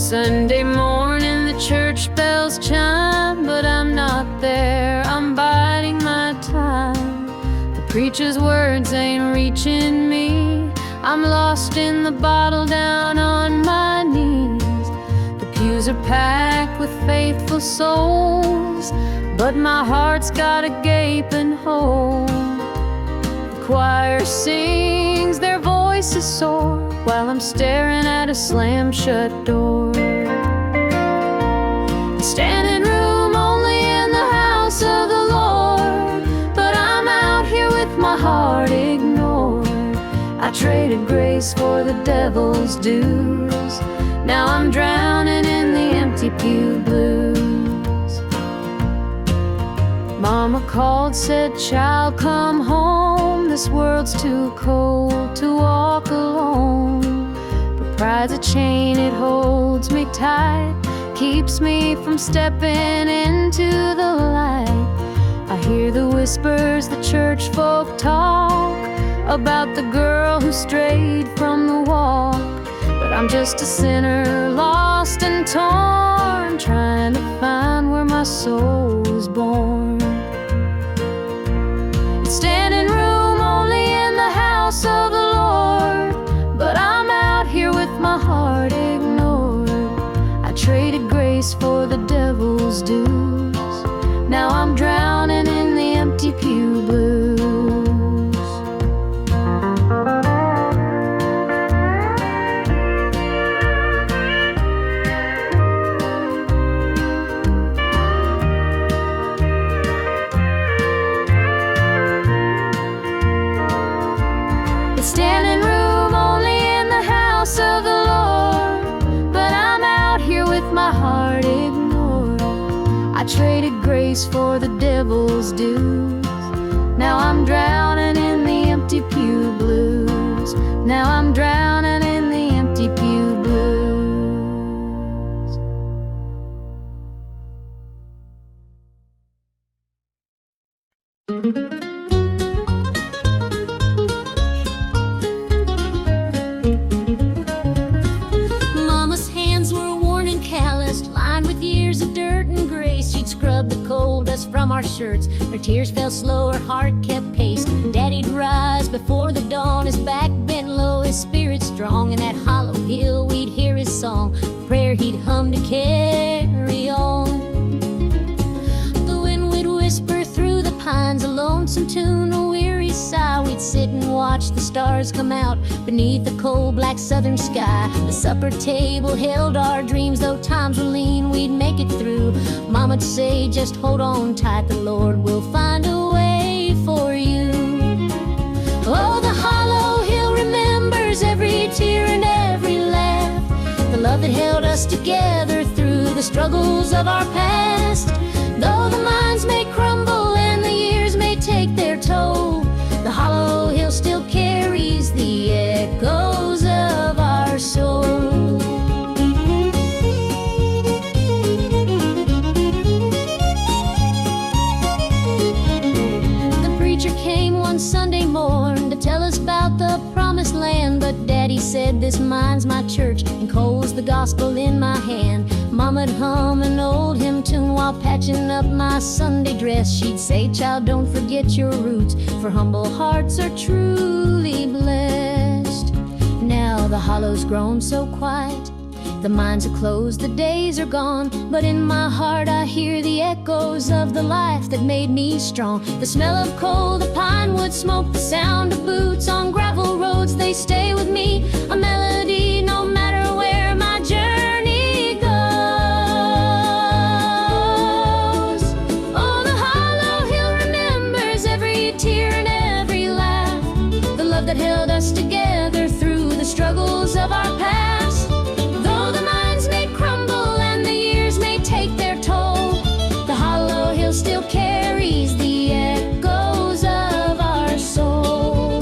Sunday morning the church bells chime, but I'm not there, I'm biding my time. The preacher's words ain't reaching me, I'm lost in the bottle down on my knees. The pews are packed with faithful souls, but my heart's got a gaping hole. The choir sings, their voices soar, while I'm staring at a slam-shut door. Standing room only in the house of the Lord, but I'm out here with my heart ignored. I traded grace for the devil's dues, now I'm drowning in the empty pew blues. Mama called, said, "Child, come home, this world's too cold to walk alone." But pride's a chain, it holds me tight, keeps me from stepping into the light. I hear the whispers the church folk talk about the girl who strayed from the walk, but I'm just a sinner, lost and torn, trying to find where my soul was born. It's standing room only in the house of the Lord, but I'm out here with my heart ignored. I traded grace for the devil's dues, now I'm drowning in the empty pew blues. Standing room only in the house of the Lord, but I'm out here with my heart ignored. I traded grace for the devil's dues, now I'm drowning in the empty pew blues. Now I'm drowning in the empty pew blues. Mama's hands were worn and calloused, lined with years of dirt and grace. She'd scrub the coal dust from our shirts, her tears fell slow, her heart kept pace. Daddy'd rise before the dawn, his back bent low, his spirit strong. In that hollow hill we'd hear his song, prayer he'd hum to carry on. The wind would whisper through the pines, a lonesome tune, a weary sigh. We'd sit and watch the stars come out beneath the cold black southern sky. The supper table held our dreams, though times were lean, we'd make it through. Mama'd say, just hold on tight, the Lord will find a way for you. Oh, the hollow hill remembers every tear and every laugh, the love that held us together through the struggles of our past. Though the minds may crumble and the years may take their toll, the hollow hill still carries the echoes of our soul. The preacher came one Sunday morn to tell us about the promised land, but Daddy said, this mine's my church and coal's the gospel in my hand. Mama'd hum an old hymn tune while patching up my Sunday dress. She'd say, child, don't forget your roots, for humble hearts are truly blessed. Now the hollow's grown so quiet, the mines are closed, the days are gone, but in my heart I hear the echoes of the life that made me strong. The smell of coal, the pine wood smoke, the sound of boots on gravel roads, they stay with me, a melody no matter where my journey goes. Oh, the hollow hill remembers every tear and every laugh, the love that held us together through the struggles of our past. Though the minds may crumble and the years may take their toll, the hollow hill still carries the echoes of our soul.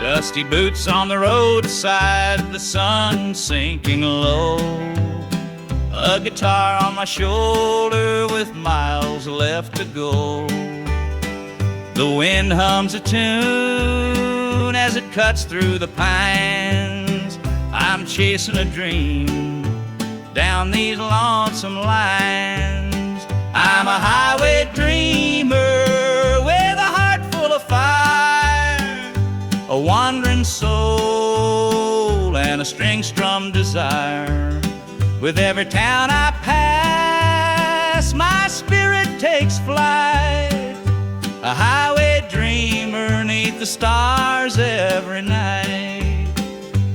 Dusty boots on the roadside, the sun sinking low. a guitar on my shoulder with miles left to go. The wind hums a tune as it cuts through the pines. I'm chasing a dream down these lonesome lines. I'm a highway dreamer with a heart full of fire, a wandering soul and a string-strummed desire. With every town I pass, my spirit takes flight, a highway dreamer 'neath the stars every night.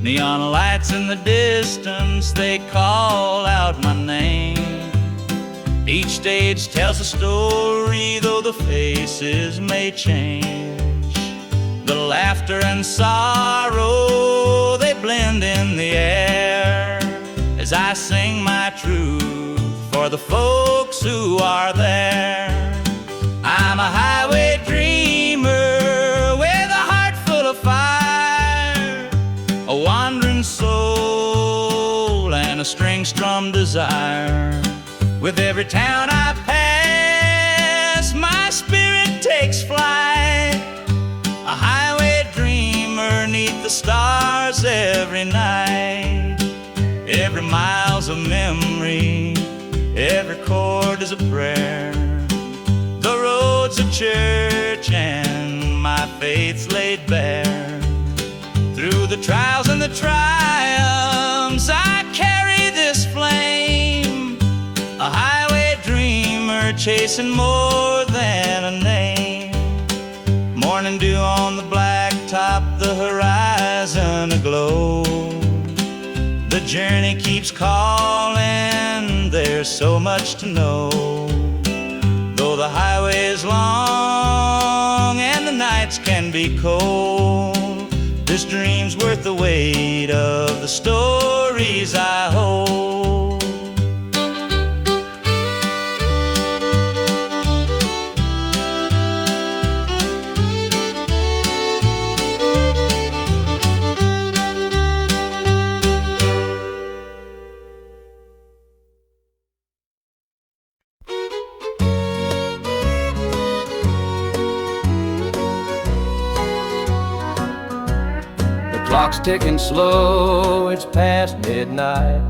Neon lights in the distance, they call out my name. Each stage tells a story, though the faces may change. The laughter and sorrow, they blend in the air as I sing my truth for the folks who are there. I'm a highway dreamer with a heart full of fire, a wandering soul and a string-strummed desire. With every town I pass, my spirit takes flight, a highway dreamer 'neath the stars every night. Every mile's a memory, every chord is a prayer. The road's a church and my faith's laid bare. Through the trials and the triumphs, I carry this flame, a highway dreamer chasing more than a name. Morning dew on the blacktop, the horizon aglow. The journey keeps calling, there's so much to know. Though the highway is long and the nights can be cold, this dream's worth the weight of the stories I hold. Clock's ticking slow, it's past midnight.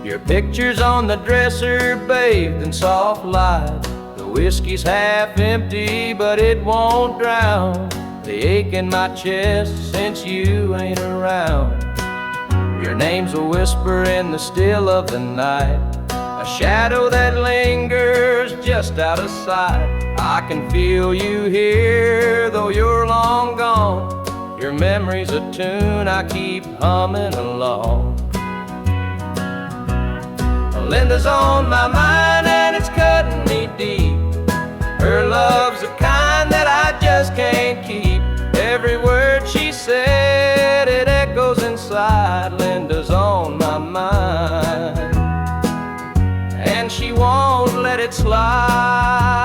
Your picture's on the dresser, bathed in soft light. The whiskey's half empty, but it won't drown the ache in my chest since you ain't around. Your name's a whisper in the still of the night, a shadow that lingers just out of sight. I can feel you here, though you're long gone. Your memory's a tune I keep humming along. Linda's on my mind and it's cutting me deep. Her love's the kind that I just can't keep. Every word she said, it echoes inside. Linda's on my mind and she won't let it slide.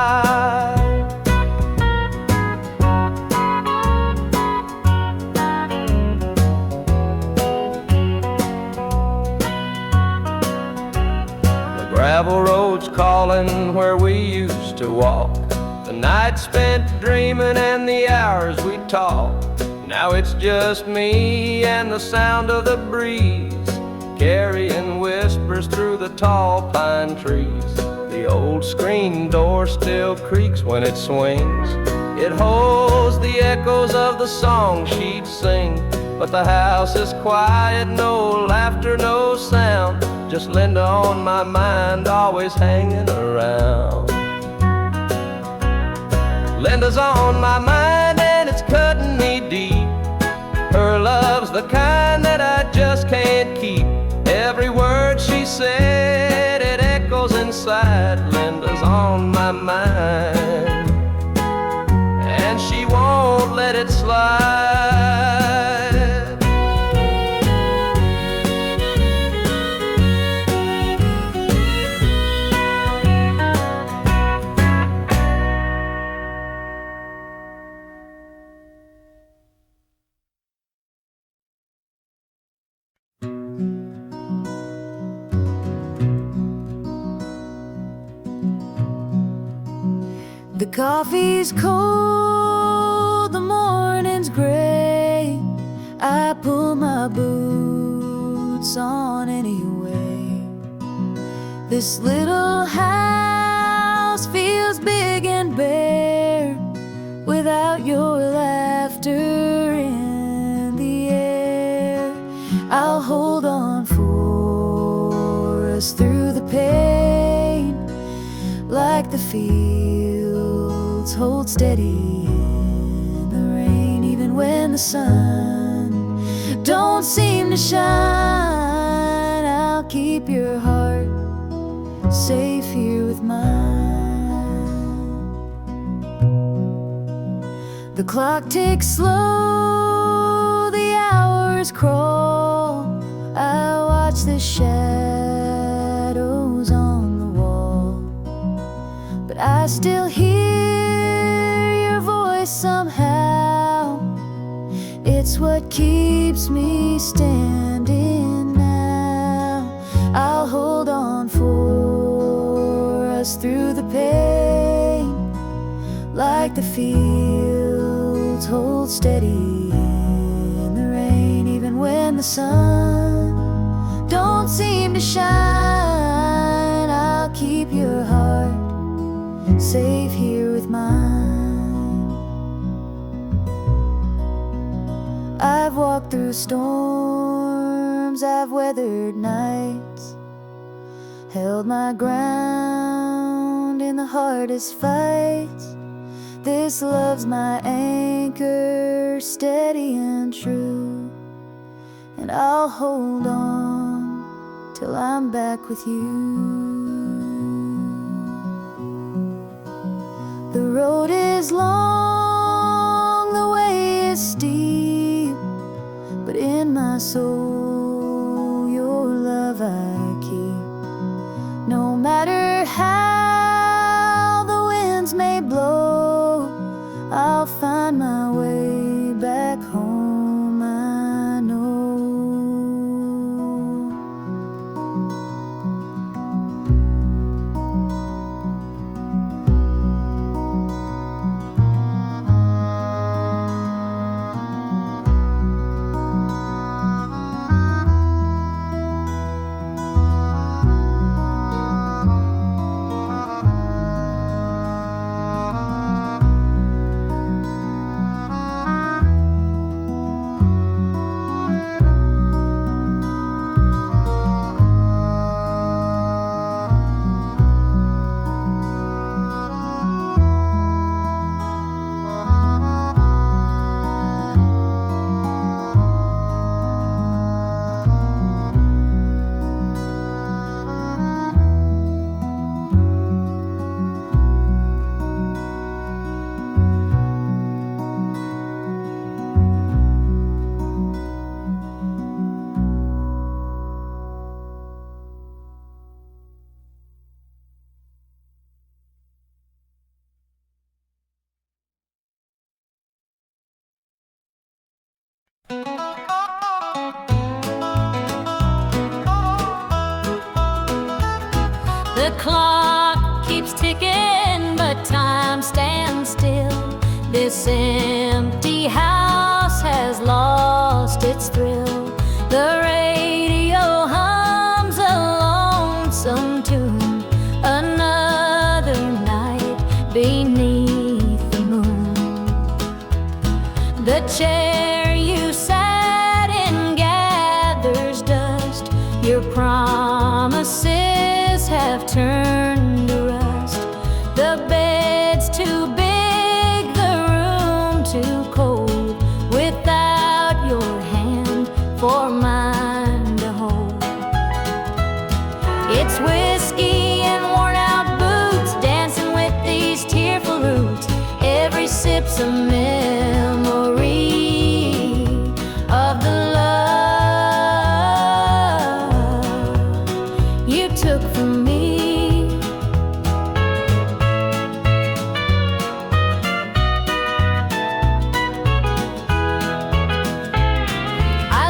Gravel roads calling where we used to walk, the nights spent dreaming and the hours we talked. Now it's just me and the sound of the breeze, carrying whispers through the tall pine trees. The old screen door still creaks when it swings. It holds the echoes of the song she'd sing. But the house is quiet, no laughter, no sound. Just Linda on my mind, always hanging around. Linda's on my mind and it's cutting me deep. Her love's the kind that I just can't keep. Every word she said, it echoes inside. Linda's on my mind and she won't let it slide. coffee's cold, the morning's gray. I pull my boots on anyway. This little house feels big and bare without your laughter in the air. I'll hold on for us through the pain, like the fields hold steady in the rain. Even when the sun don't seem to shine, I'll keep your heart safe here with mine. The clock ticks slow, the hours crawl. I watch the shadows on the wall, but I still hear your voice somehow. It's what keeps me standing now. I'll hold on for us through the pain, like the fields hold steady in the rain. Even when the sun don't seem to shine, I'll keep your heart safe here with mine. I've walked through storms, I've weathered nights, held my ground in the hardest fights. This love's my anchor, steady and true, and I'll hold on till I'm back with you. The road is long, the way is steep, but in my soul your love I keep. No matter how the winds may blow, I'll find my way back home, I know. The clock keeps ticking, but time stands still. This empty house has lost its thrill. The radio hums a lonesome tune, another night beneath the moon. The chair you sat in gathers dust. Your promises have turned to rust. The bed's too big, the room too cold, without your hand for mine to hold. It's whiskey and worn out boots, dancing with these tearful roots. Every sip's a memory of the love you took from me. I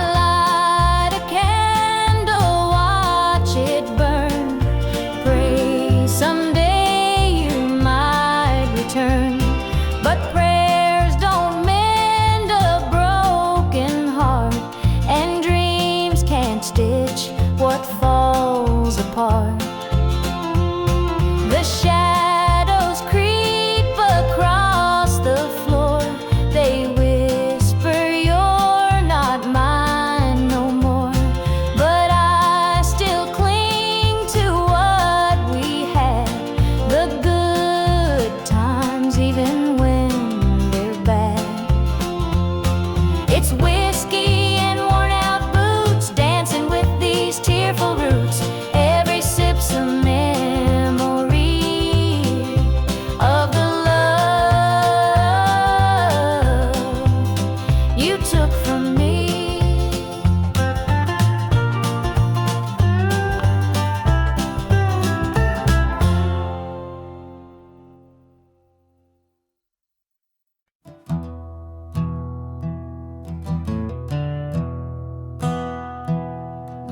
from me.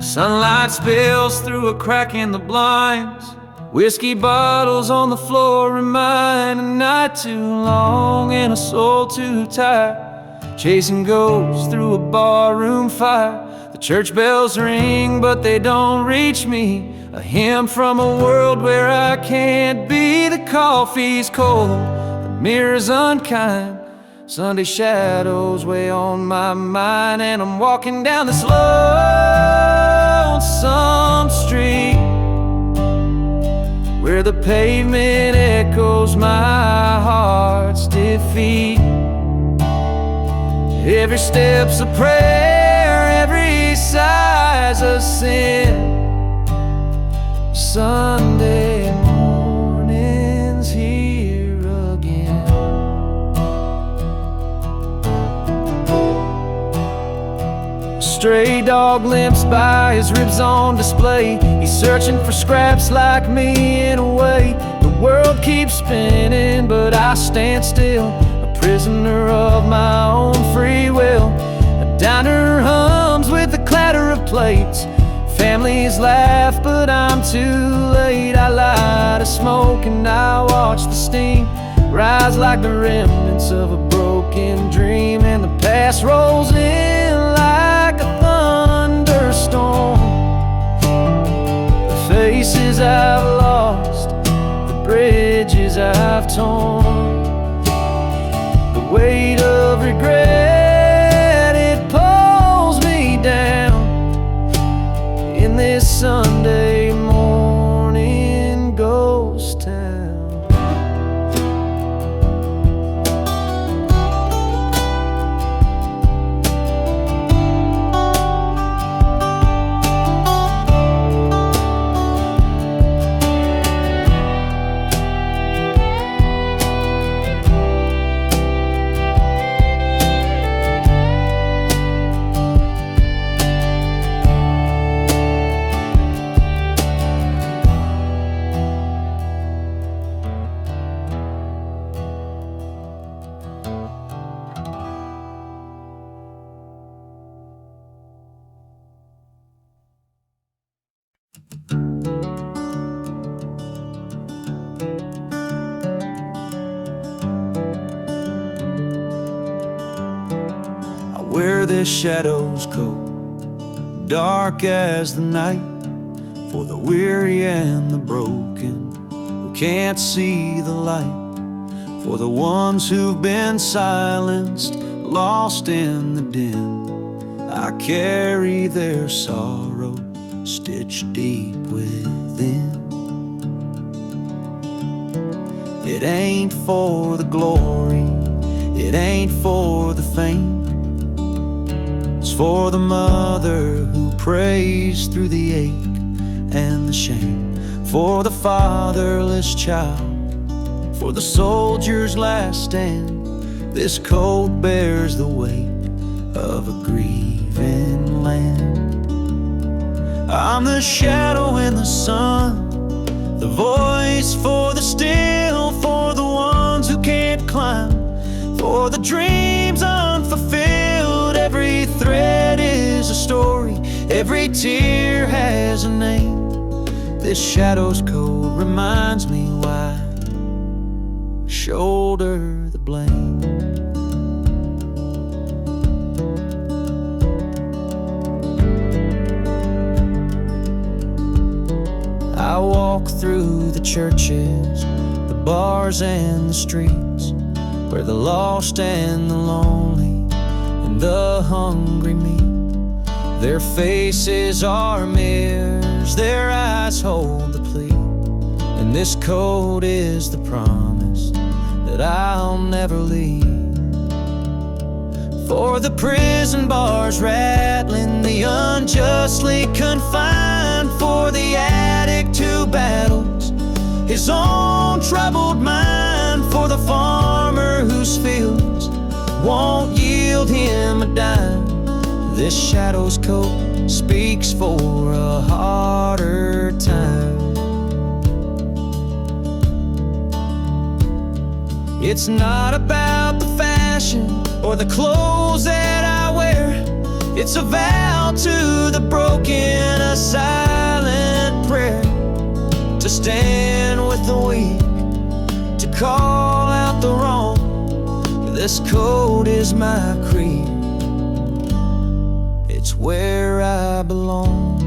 Sunlight spills through a crack in the blinds. Whiskey bottles on the floor remind a night too long and a soul too tired. Chasing ghosts through a barroom fire. The church bells ring but they don't reach me. A hymn from a world where I can't be. The coffee's cold, the mirror's unkind. Sunday shadows weigh on my mind, and I'm walking down this lonesome street where the pavement echoes my heart's defeat. Every step's a prayer, every sigh's a sin. Sunday morning's here again. Stray dog limps by, his ribs on display. He's searching for scraps like me in a way. The world keeps spinning, but I stand still, a prisoner of my own free will. A diner hums with the clatter of plates. Families laugh, but I'm too late. I light a smoke and I watch the steam rise like the remnants of a broken dream. And the past rolls in like a thunderstorm. The faces I've lost, the bridges I've torn, the weight of regret, it pulls me down in this Sunday morning ghost town. Where the shadows go, dark as the night, for the weary and the broken who can't see the light, for the ones who've been silenced, lost in the din. I carry their sorrow stitched deep within. It ain't for the glory, it ain't for the fame. It's for the mother who prays through the ache and the shame, for the fatherless child, for the soldier's last stand. This coat bears the weight of a grieving land. I'm the shadow in the sun, the voice for the still, for the ones who can't climb, for the dreams unfulfilled. Every thread is a story, every tear has a name. This shadow's code reminds me why I shoulder the blame. I walk through the churches, the bars and the streets, where the lost and the lonely and the hungry meet. Their faces are mirrors, their eyes hold the plea, and this code is the promise that I'll never leave. For the prison bars rattling, the unjustly confined, for the addict who battles his own troubled mind, for the farmer whose fields won't yield him a dime. This shadow's coat speaks for a harder time. It's not about the fashion or the clothes that I wear. It's a vow to the broken, a silent prayer, to stand with the weak, to call out the wrong. This code is my creed. It's where I belong.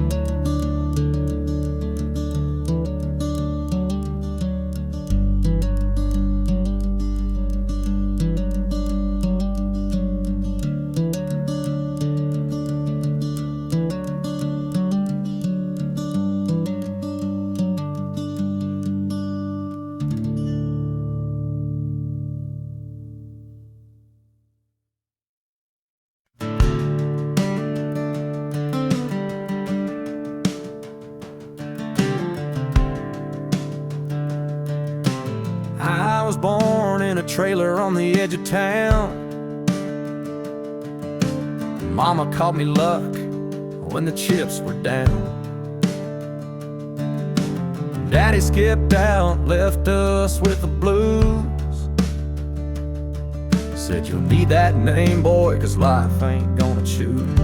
I was born in a trailer on the edge of town. Mama called me luck when the chips were down. Daddy skipped out, left us with the blues. Said you'll need that name, boy, 'cause life ain't gonna choose.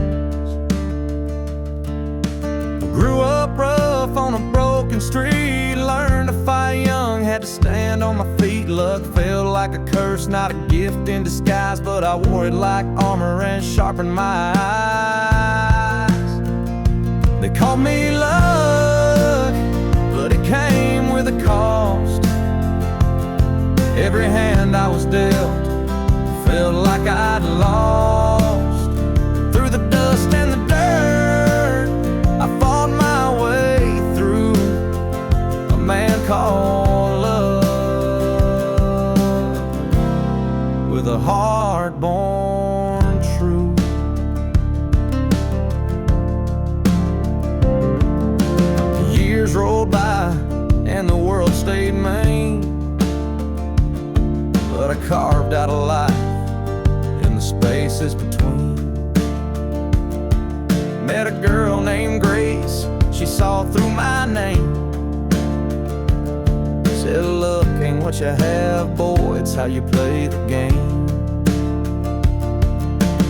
Grew up rough on a broken street, learned to fight young, had to stand on my feet. Luck felt like a curse, not a gift in disguise, but I wore it like armor and sharpened my eyes. They called me luck, but it came with a cost. Every hand I was dealt felt like I'd lost. Through the dust and the dirt, I fought my way through. A man called love, with a heart born true. Years rolled by and the world stayed mean, but I carved out a life in the spaces between. Met a girl named Grace, she saw through my name. Said luck ain't what you have, boy, it's how you play the game.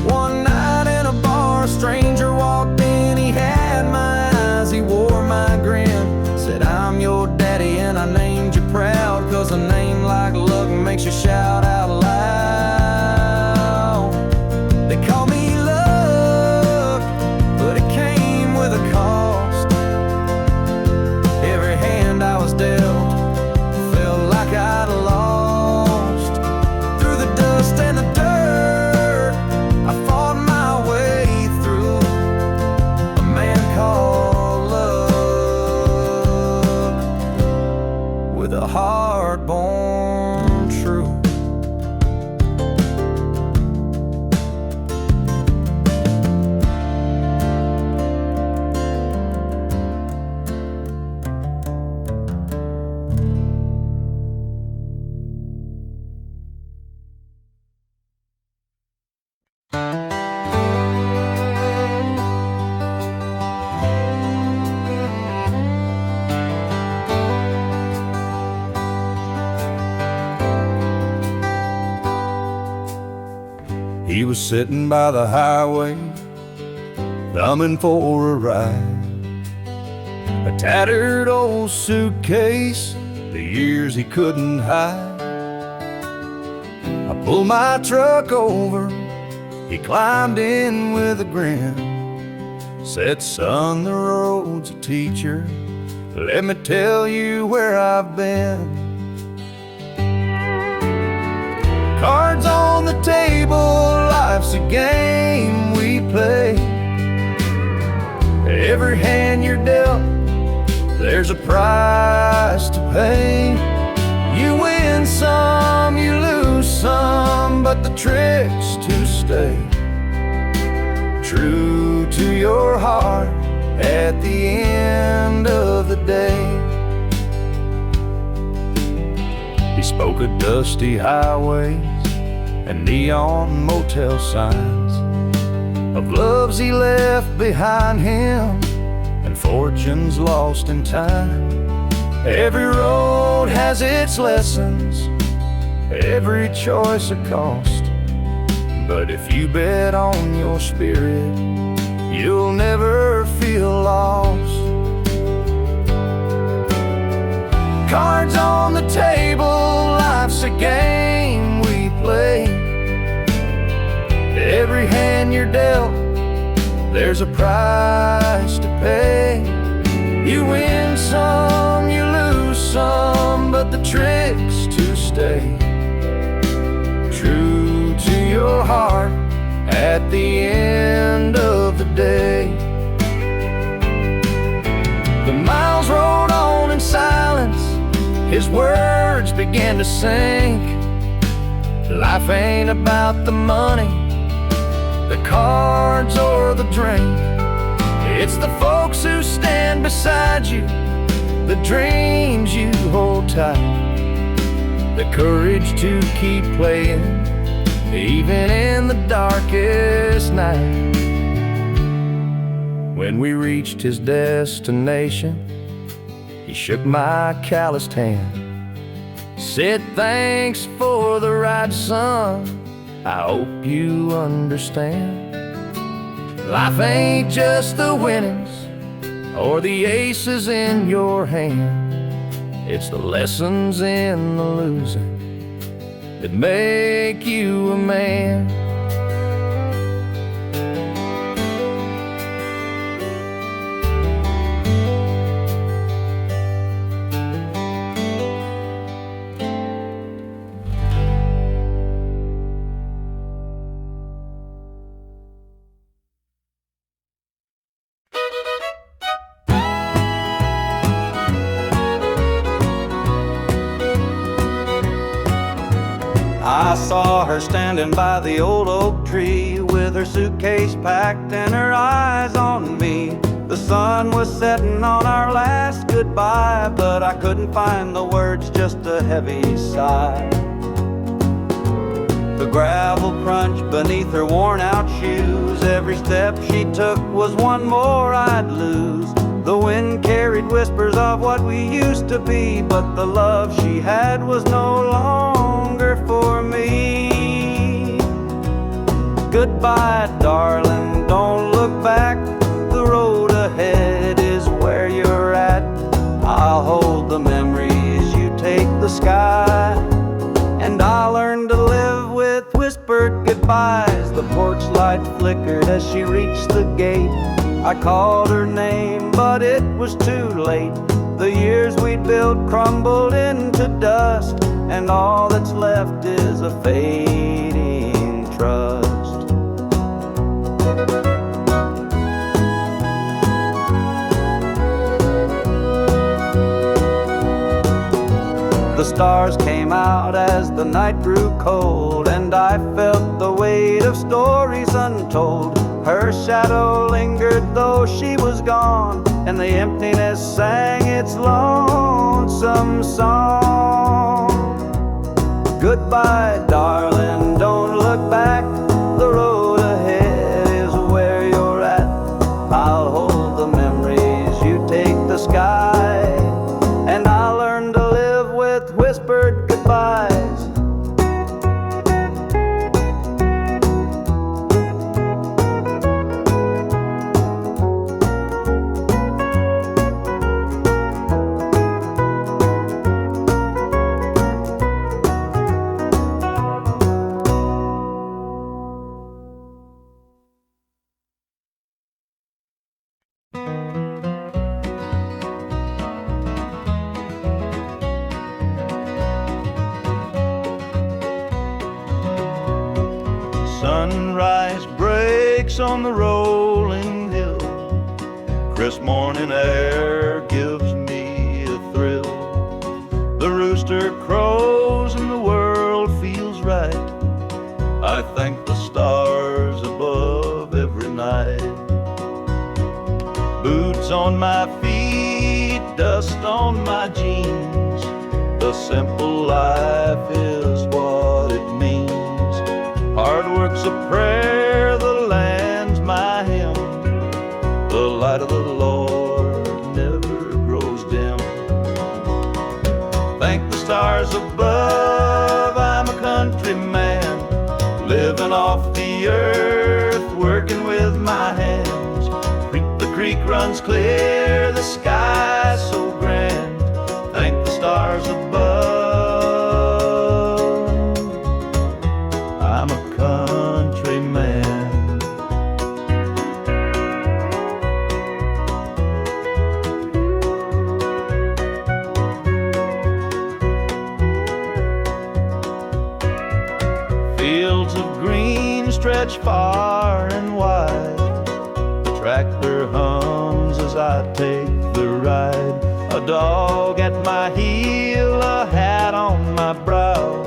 One night in a bar, a stranger walked in, he had my eyes, he wore my grin. Said I'm your daddy and I named you proud, 'cause a name like luck makes you shout out loud. They call me luck, but it came with a cost. Every hand I was dealt felt like I'd lost. Through the dust and the dirt, I fought my way through. A man called love, with a heart born true. He was sitting by the highway, thumbing for a ride. A tattered old suitcase, the years he couldn't hide. I pulled my truck over, he climbed in with a grin. Said, son, the road's a teacher, let me tell you where I've been. Cards on the table, life's a game we play. Every hand you're dealt, there's a price to pay. You win some, you lose some, but the trick's to stay true to your heart at the end of the day. He spoke of dusty highways and neon motel signs, of loves he left behind him and fortunes lost in time. Every road has its lessons, every choice a cost, but if you bet on your spirit, you'll never feel lost. Cards on the table, life's a game we play. Every hand you're dealt, there's a price to pay. You win some, you lose some, but the trick's to stay true to your heart at the end of the day. The miles rolled on in silence, his words began to sink. Life ain't about the money, the cards or the drink. It's the folks who stand beside you, the dreams you hold tight, the courage to keep playing even in the darkest night. When we reached his destination, he shook my calloused hand, said thanks for the ride, son, I hope you understand. Life ain't just the winnings or the aces in your hand, it's the lessons in the losing that make you a man. I saw her standing by the old oak tree with her suitcase packed and her eyes on me. The sun was setting on our last goodbye, but I couldn't find the words, just a heavy sigh. The gravel crunched beneath her worn out shoes. Every step she took was one more I'd lose. The wind carried whispers of what we used to be, but the love she had was no longer for me. Goodbye, darling, don't look back. The road ahead is where you're at. I'll hold the memories, you take the sky, and I'll learn to live with whispered goodbyes. The porch light flickered as she reached the gate. I called her name, but it was too late. The years we'd built crumbled into dust, and all that's left is a fading trust. The stars came out as the night grew cold, and I felt the weight of stories untold. Her shadow lingered though she was gone, and the emptiness sang its lonesome song. Goodbye, darling, don't look back. The road ahead is where you're at. I'll hold the memories, you take the sky, and I'll learn to live with whispered goodbyes. Sunrise breaks on the rolling hill. Crisp morning air gives me a thrill. The rooster crows and the world feels right. I thank the stars above every night. Boots on my feet, dust on my jeans. The simple life is what it means. Hard work's a prayer, the land's my light of the Lord never grows dim. Thank the stars above, I'm a country man, living off the earth, working with my hands. The creek runs clear, the sky so grand. Thank the stars above, I'm a country man. Fields of green stretch far and wide. The tractor hums as I take the ride. A dog at my heel, a hat on my brow.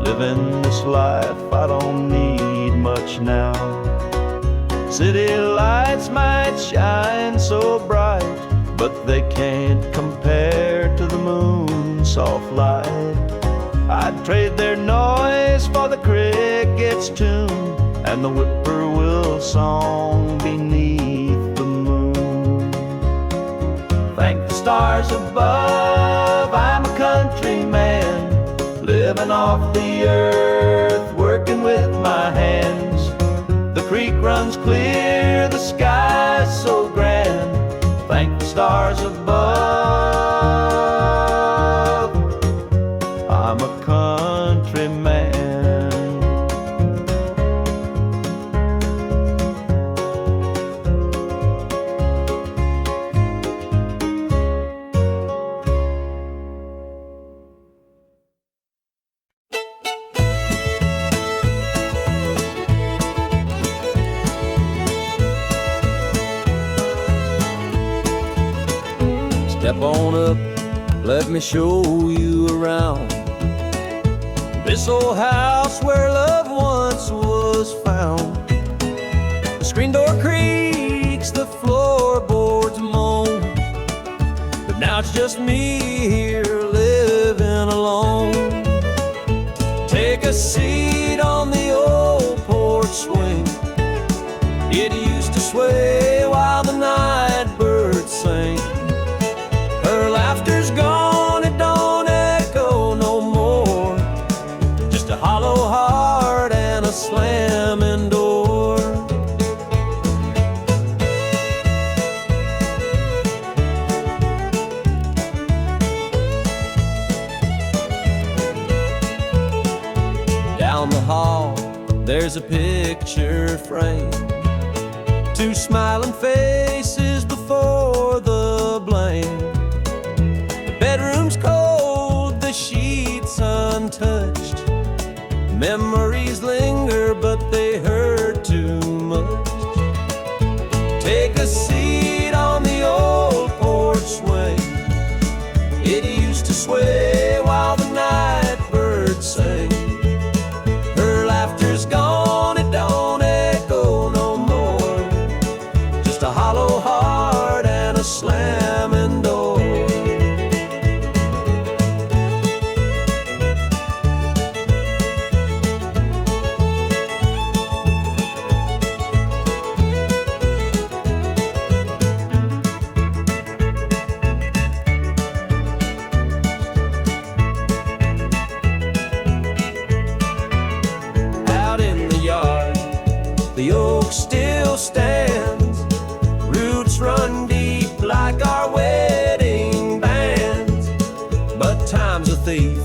Living this life, I don't need much now. City lights might shine so bright, but they can't compare to the moon's soft light. I'd trade their noise for the cricket's tune and the whippoorwill song beneath the moon. Thank the stars above, I'm a country man, living off the earth, working with my hands. The creek runs clear, the sky's so grand. Thank the stars above, I'm a country man. Step on up, let me show you around this old house where love once was found. The screen door creaks, the floorboards moan, but now it's just me here living alone. Take a seat on the old porch swing. It used to sway while the night birds sang. Her laughter's gone, it don't echo no more. Just a hollow heart and a slamming door. Down the hall, there's a picture frame. Two smiling faces before the blame. Bedroom's cold, the sheets untouched. Memories linger, but they hurt too much. Take a seat on the old porch swing. It used to sway while the night birds sang. Her laughter's gone, it don't echo no more. Just a hollow heart and a slamming door. The oak still stands, roots run deep like our wedding bands. But time's a thief,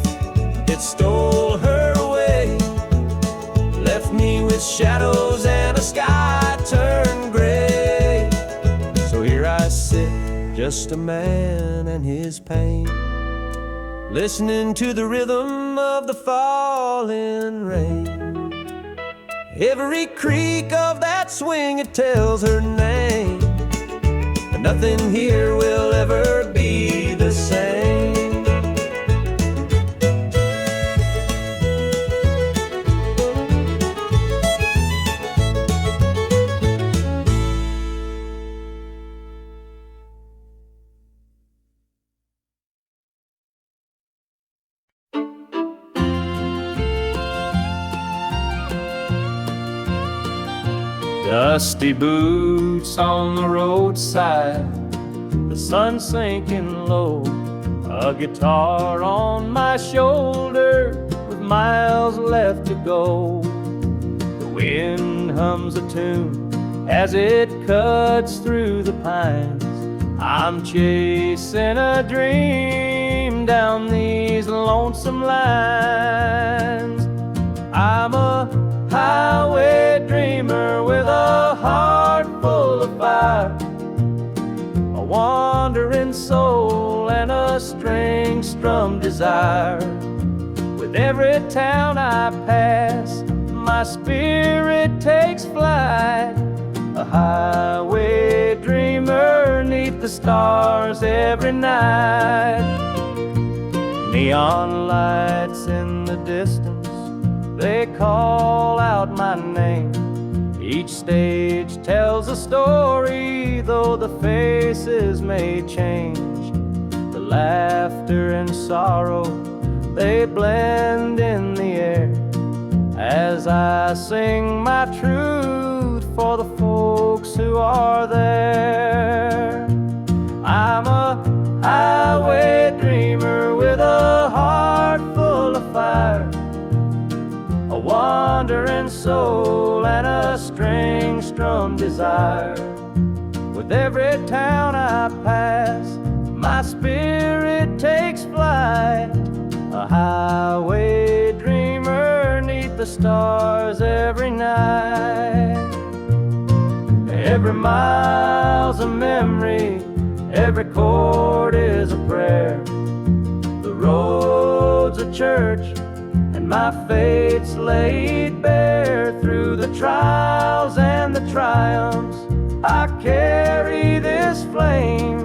it stole her away, left me with shadows and a sky turned gray. So here I sit, just a man and his pain, listening to the rhythm of the falling rain. Every creak of that swing, it tells her name, but nothing here will ever be the same. Dusty boots on the roadside, the sun sinking low, a guitar on my shoulder with miles left to go. The wind hums a tune as it cuts through the pines. I'm chasing a dream down these lonesome lines. I'm a highway dreamer with a heart full of fire, a wandering soul and a string-strummed desire. With every town I pass, my spirit takes flight, a highway dreamer 'neath the stars every night. Neon lights in the distance, they call out my name. Each stage tells a story, though the faces may change. The laughter and sorrow, they blend in the air as I sing my truth for the folks who are there. I'm a highway dreamer with a heart full of fire, a wandering soul and a string-strummed desire. With every town I pass, my spirit takes flight, a highway dreamer 'neath the stars every night. Every mile's a memory, every chord is a prayer. The road's a church, and my fate's laid bare. Through the trials and the triumphs, I carry this flame,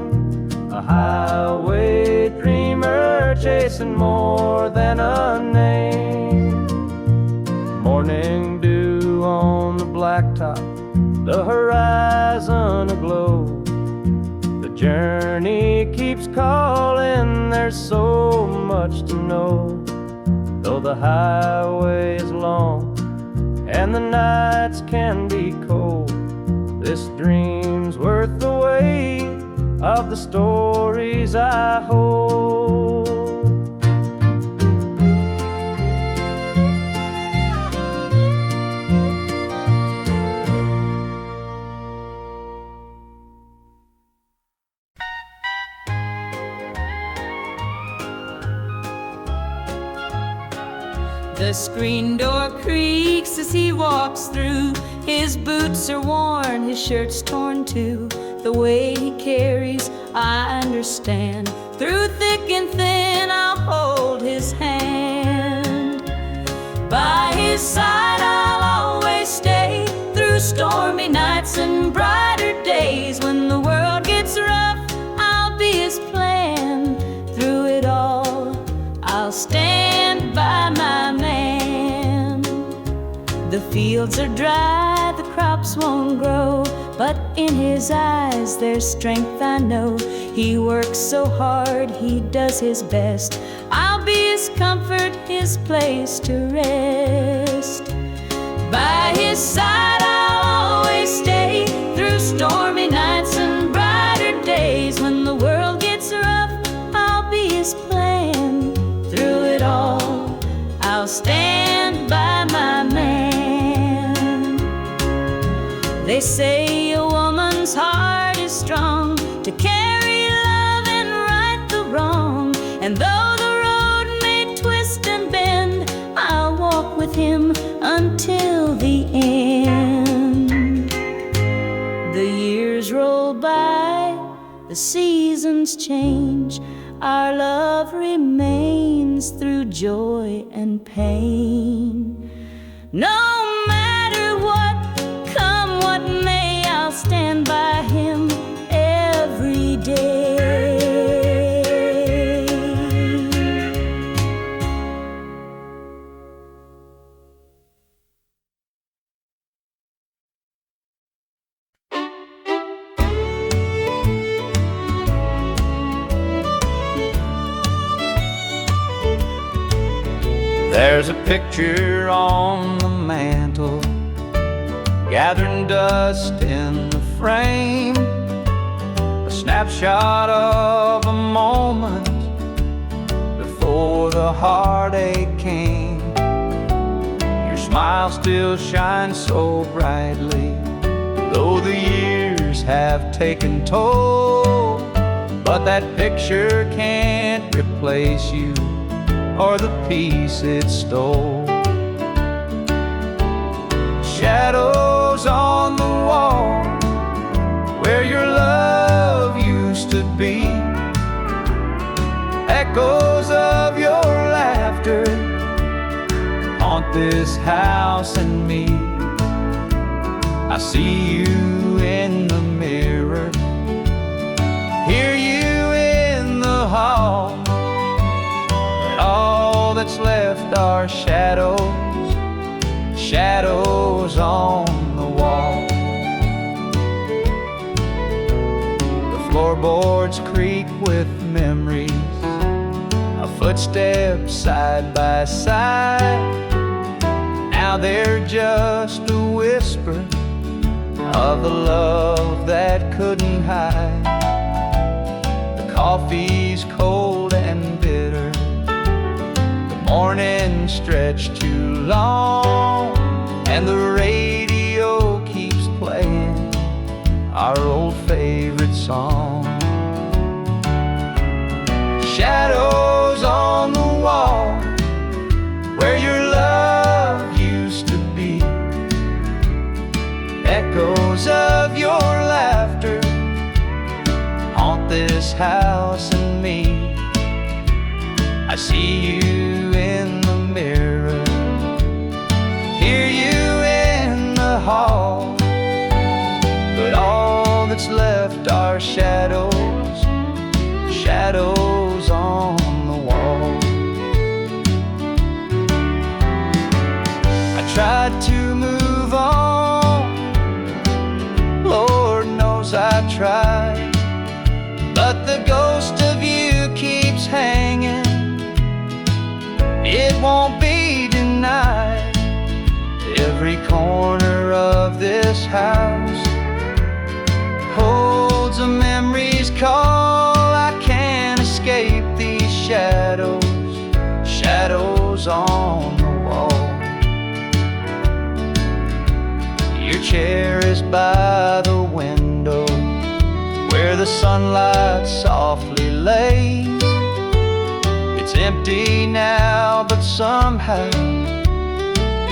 a highway dreamer chasing more than a name. Morning dew on the blacktop, the horizon aglow. The journey keeps calling, there's so much to know. Though the highway is long and the nights can be cold, this dream's worth the weight of the stories I hold. The screen door creaks as he walks through. His boots are worn, his shirt's torn too. The way he carries, I understand. Through thick and thin, I'll hold his hand. By his side, I'll always stay. Through stormy nights and brighter days. When the world gets rough, I'll be his plan. Through it all, I'll stand by my man. The fields are dry, the crops won't grow, but in his eyes there's strength, I know. He works so hard, he does his best. I'll be his comfort, his place to rest. By his side I'll always stay. Through stormy nights and brighter days. When the world gets rough, I'll be his plan. Through it all, I'll stand by my man. They say a woman's heart is strong to carry love and right the wrong. And though the road may twist and bend, I'll walk with him until the end. The years roll by, the seasons change. Our love remains through joy and pain. No matter what, come what may, I'll stand by him every day. There's a picture on the mantle, gathering dust in the frame, a snapshot of a moment before the heartache came. Your smile still shines so brightly, though the years have taken toll. But that picture can't replace you or the peace it stole. Shadows on the wall where your love used to be, echoes of your laughter haunt this house and me. I see you in the mirror, hear you in the hall, but all that's left are shadows, shadows on the wall. The floorboards creak with memories of footsteps side by side. Now they're just a whisper of the love that couldn't hide. The coffee's cold and bitter, the morning stretched too long, and the radio keeps playing our old favorite song. Shadows on the wall where your love used to be, echoes of your laughter haunt this house and me. I see you in the mirror, hear you in the hall, but all that's left are shadows, shadows on the wall. I tried to move on, Lord knows I tried, but the ghost of you keeps hanging. It won't be denied. Every corner of this house holds a memory's call. I can't escape these shadows, shadows on the wall. Your chair is by the window where the sunlight softly lays. It's empty now, but somehow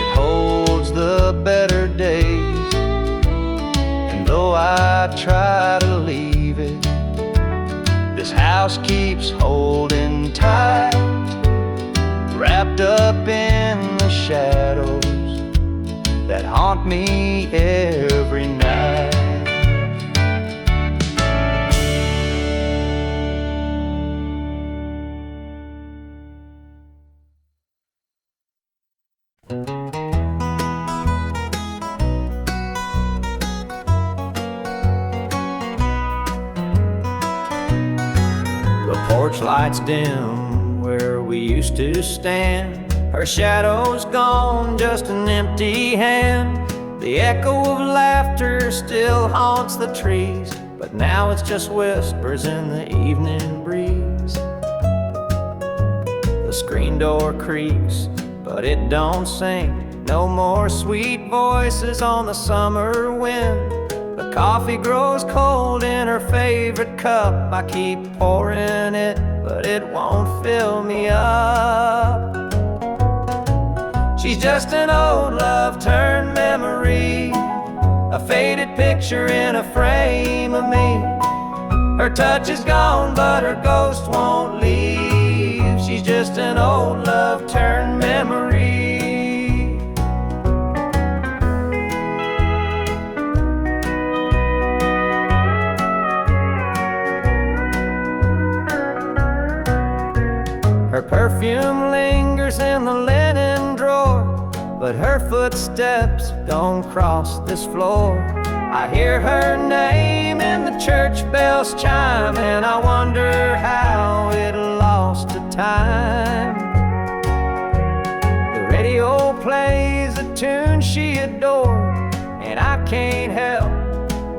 it holds the better days. And though I try to leave it, this house keeps holding tight, wrapped up in the shadows that haunt me every night. Porch lights dim where we used to stand. Her shadow's gone, just an empty hand. The echo of laughter still haunts the trees, but now it's just whispers in the evening breeze. The screen door creaks, but it don't sing. No more sweet voices on the summer wind. The coffee grows cold in her favorite cup. I keep pouring it, but it won't fill me up. She's just an old love turned memory, a faded picture in a frame of me. Her touch is gone, but her ghost won't leave. She's just an old love turned memory. Her perfume lingers in the linen drawer, but her footsteps don't cross this floor. I hear her name and the church bells chime, and I wonder how it lost to time. The radio plays a tune she adored, and and I can't help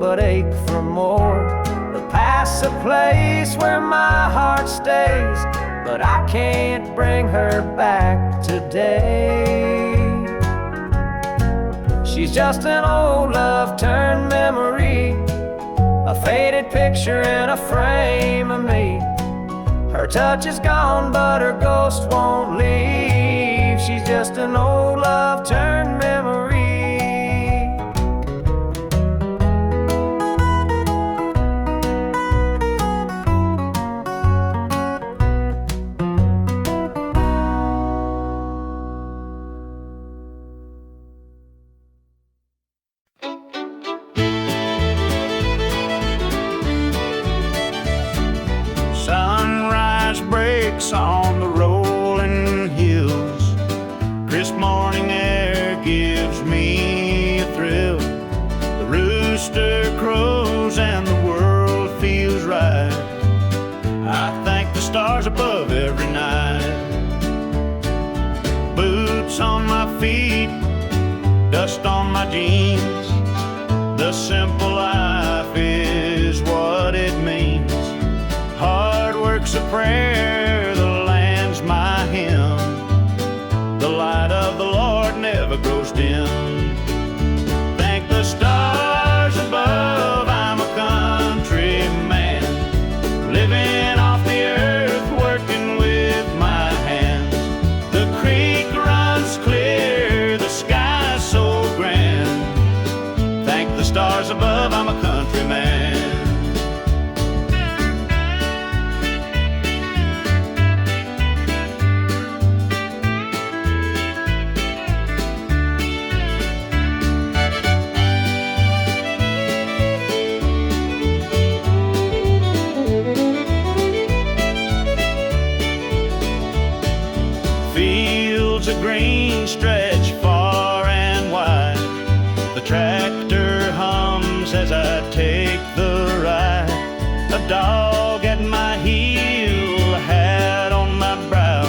but ache for more. The past's a place where my heart stays, but I can't bring her back today. She's just an old love turned memory, a faded picture in a frame of me. Her touch is gone, but her ghost won't leave. She's just an old love turned memory. On the rolling hills, crisp morning air gives me a thrill. The rooster crows and the world feels right. I thank the stars above every night. Boots on my feet, dust on my jeans. The simple life is what it means. Hard work's a prayer, the land's my hymn. The light of the Lord never grows dim. Thank the stars above, I'm a country man, living off the earth, working with my hands. The creek runs clear, the sky's so grand. Thank the stars above, I'm a country man. Green stretch far and wide. The tractor hums as I take the ride. A dog at my heel, a hat on my brow.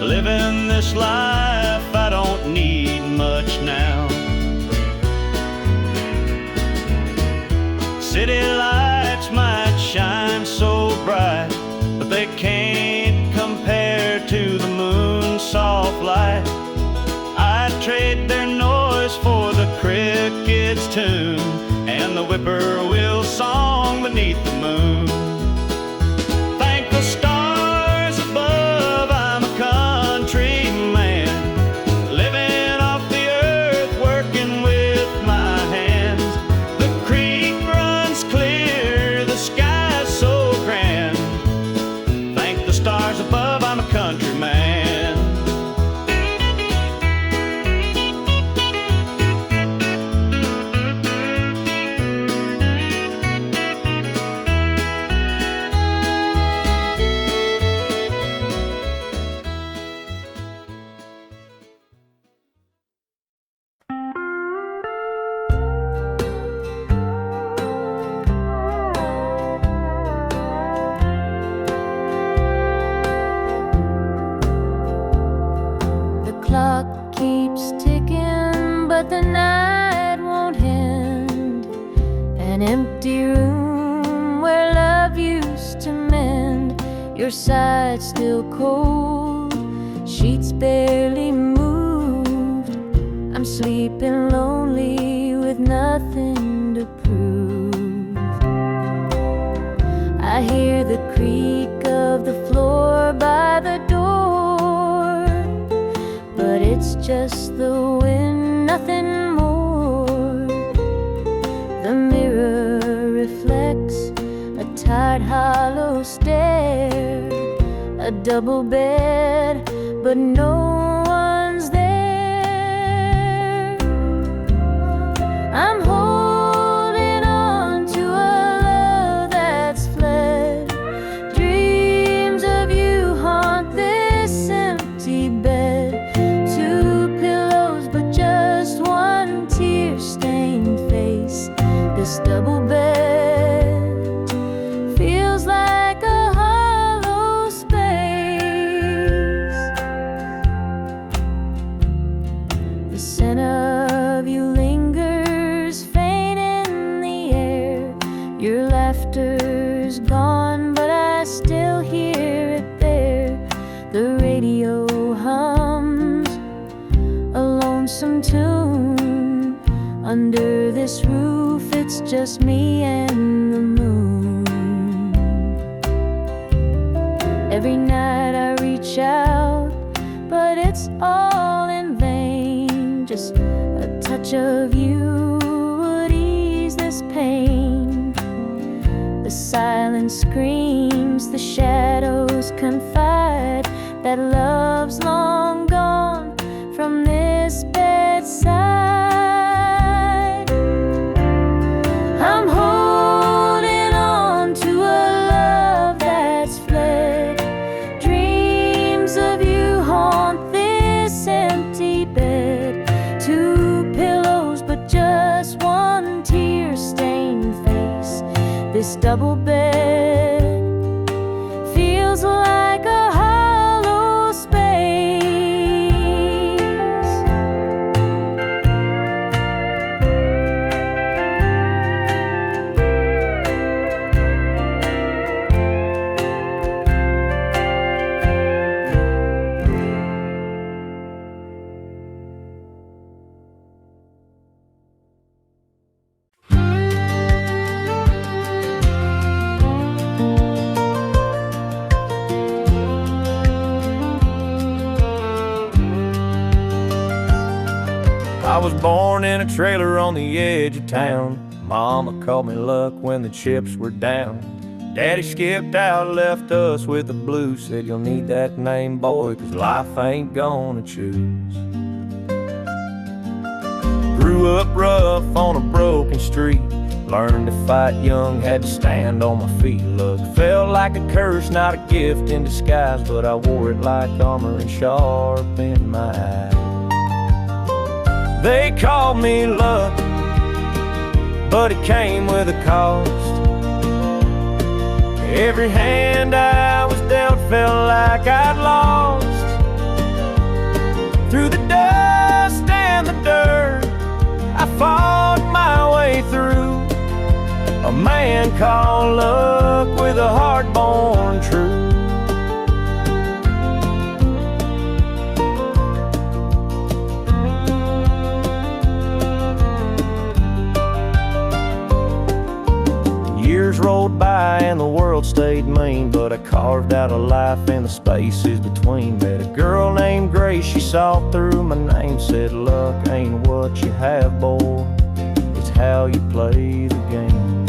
Living this life, I don't need much now. City lights might shine so bright, but they can't compare to the moon's soft light. I'd trade their noise for the cricket's tune and the whippoorwill song beneath the moon. Thank the stars above, I'm a country man, living off the earth, working with my hands. The creek runs clear, the sky's so grand. Thank the stars above, I'm a country man. The night won't end. An empty room where love used to mend. Your side still cold, sheets barely moved. I'm sleeping lonely with nothing to prove. I hear the creak of the floor by the door, but it's just the wind, nothing more. The mirror reflects a tired, hollow stare. A double bed, but no one's there. I'm holding on to a love that's fled. Dreams of you haunt this empty bed. Two pillows, but just one tear-stained face. This double bed feels like a hollow space. The scent of you lingers Your laughter's gone, but I still hear it there. The radio hums a lonesome tune. Under this roof, it's just me and the moon. Every night I reach out, but it's all in vain. Just a touch of you would ease this pain. The silence screams, the shadows confide that love's long gone from this bedside. I'm holding on to a love that's fled. Dreams of you haunt this empty bed. Two pillows, but just one tear-stained face. This double bed feels like a hollow space. I was born in a trailer on the edge of town. Mama called me luck when the chips were down. Daddy skipped out, left us with the blues. Said you'll need that name, boy, 'cause life ain't gonna choose. Grew up rough on a broken street. Learned to fight young, had to stand on my feet. Luck felt like a curse, not a gift in disguise, but I wore it like armor and sharp in my eye. They called me luck, but it came with a cost. Every hand I was dealt felt like I'd lost. Through the dust and the dirt, I fought my way through. A man called luck with a heart born true. Years rolled by and the world stayed mean, but I carved out a life in the spaces between. Met a girl named Grace, she saw through my name. Said luck ain't what you have, boy, it's how you play the game.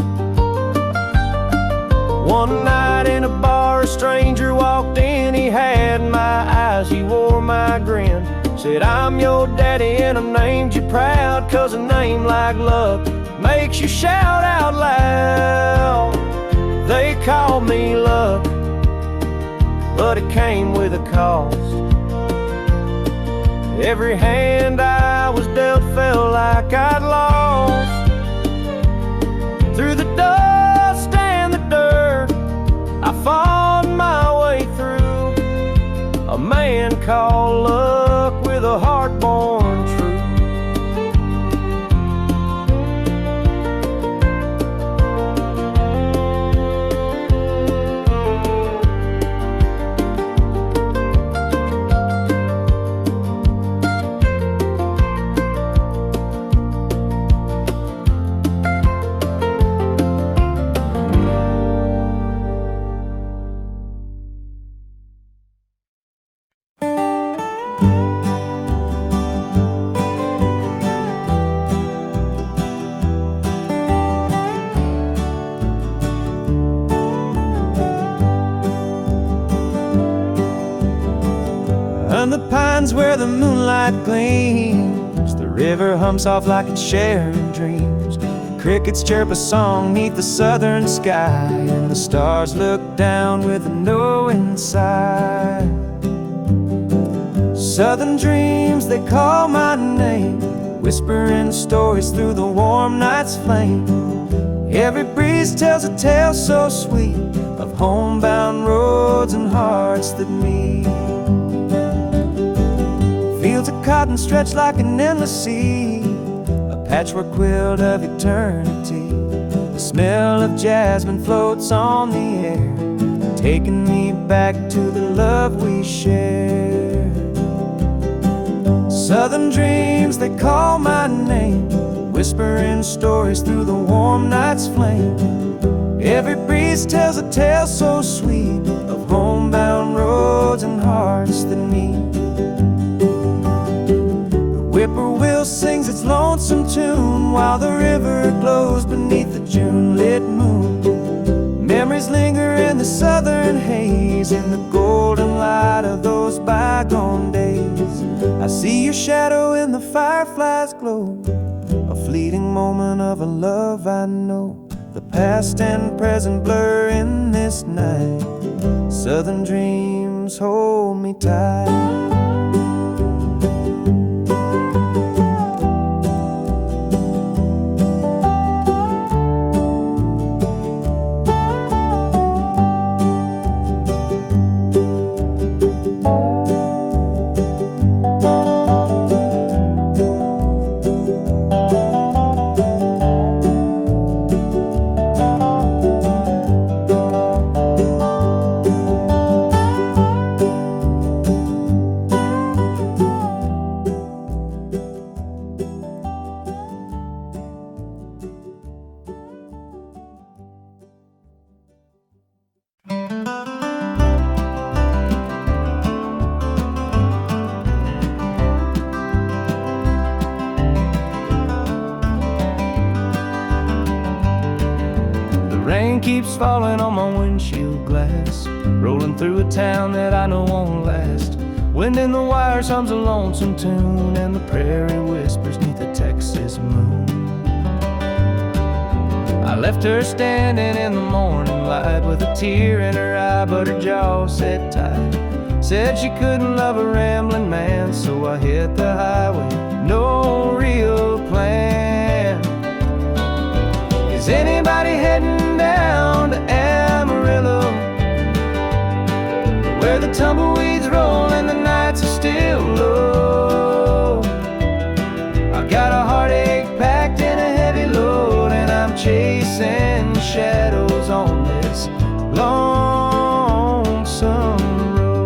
One night in a bar, a stranger walked in. He had my eyes, he wore my grin. Said I'm your daddy and I named you proud, 'cause a name like luck makes you shout out loud. They called me luck, but it came with a cost. Every hand I was dealt felt like I'd lost. Through the dust and the dirt, I fought my way through. A man called luck with a heart born true. And the pines where the moonlight gleams, the river hums off like it's sharing dreams. The crickets chirp a song 'neath the southern sky, and the stars look down with a knowing sigh. Southern dreams, they call my name, whispering stories through the warm night's flame. Every breeze tells a tale so sweet of homebound roads and hearts that meet. Fields of cotton stretch like an endless sea, a patchwork quilt of eternity. The The smell of jasmine floats on the air, taking me back to the love we shared. Southern dreams, they call my name, whispering stories through the warm night's flame. Every breeze tells a tale so sweet of homebound roads and hearts that meet. The whippoorwill sings its lonesome tune while the river glows beneath the June-lit moon. Memories linger in the southern haze, in the golden light of those bygone days. I see your shadow in the firefly's glow, a fleeting moment of a love I know. The past and present blur in this night. Southern dreams hold me tight. Rain keeps falling on my windshield glass, rolling through a town that I know won't last. Wind in the wires hums a lonesome tune, and the prairie whispers neath the Texas moon. I left her standing in the morning light with a tear in her eye, but her jaw said tight. Said she couldn't love a rambling man, so I hit the highway, no real plan. Is anybody heading down to Amarillo, where the tumbleweeds roll and the nights are still low? I got a heartache packed in a heavy load, and I'm chasing shadows on this lonesome road.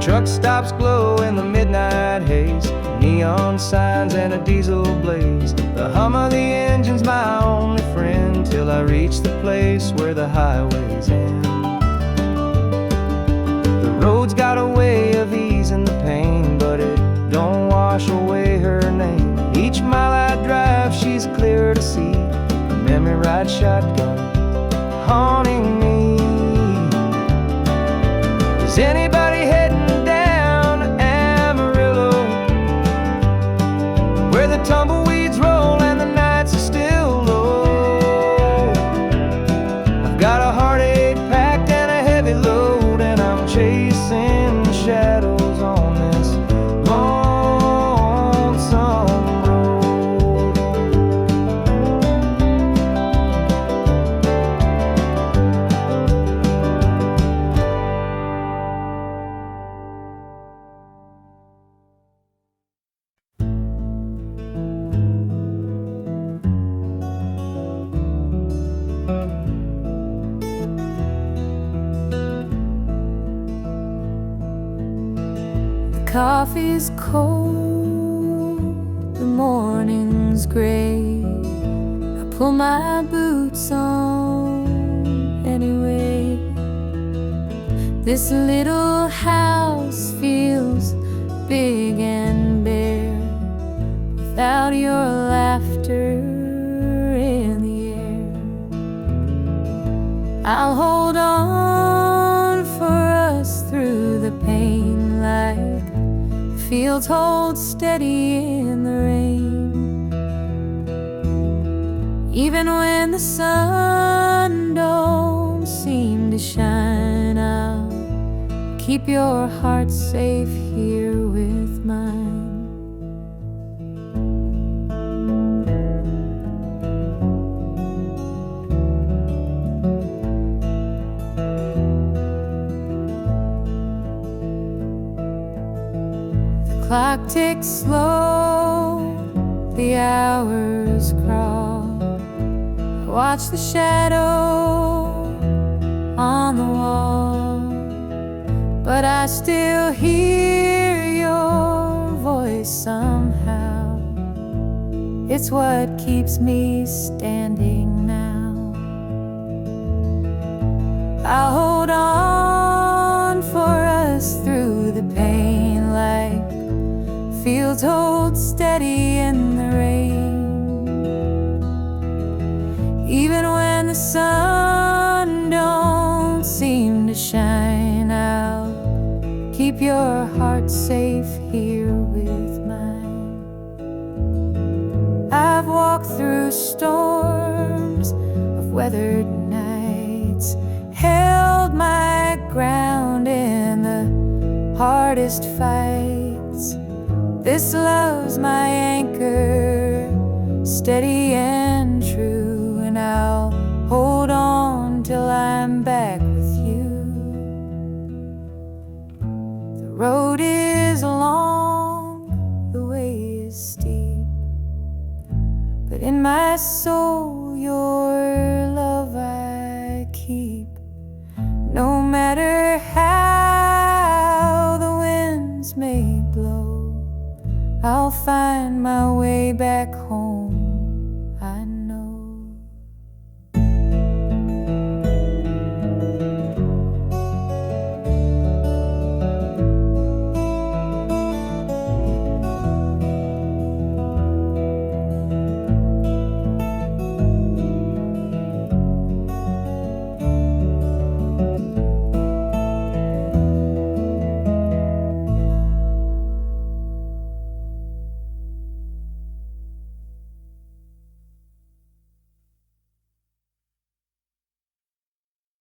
Truck stops glow in the midnight haze, neon signs and a diesel blaze. The hum of the engine's my only friend, till I reach the place where the highways end. The road's got a way of easing the pain, but it don't wash away her name. Each mile I drive, she's clearer to see, a memory ride shotgun haunting me. Is anybody heading where the tumbleweeds roll and the nights are still low? I've got a heartache packed and a heavy load, and I'm chasing shadows on this lonesome road. Coffee's cold, the morning's gray. I pull my boots on anyway. This little house feels big and bare without your laughter in the air. I'll hold on for us through the pain, like fields hold steady in the rain. Even when the sun don't seem to shine, I'll keep your heart safe here with mine. clock ticks slow, the hours crawl. I watch the shadow on the wall, but I still hear your voice somehow. It's what keeps me standing now. I'll hold on for us through the pain, like fields hold steady in the rain. Even when the sun don't seem to shine, I'll keep your heart safe here with mine. I've walked through storms of weathered nights, held my ground in the hardest fights. This love's my anchor, steady and true, and I'll hold on till I'm back with you. The road is long, the way is steep, but in my soul your love I keep. No matter how the winds may blow, I'll find my way back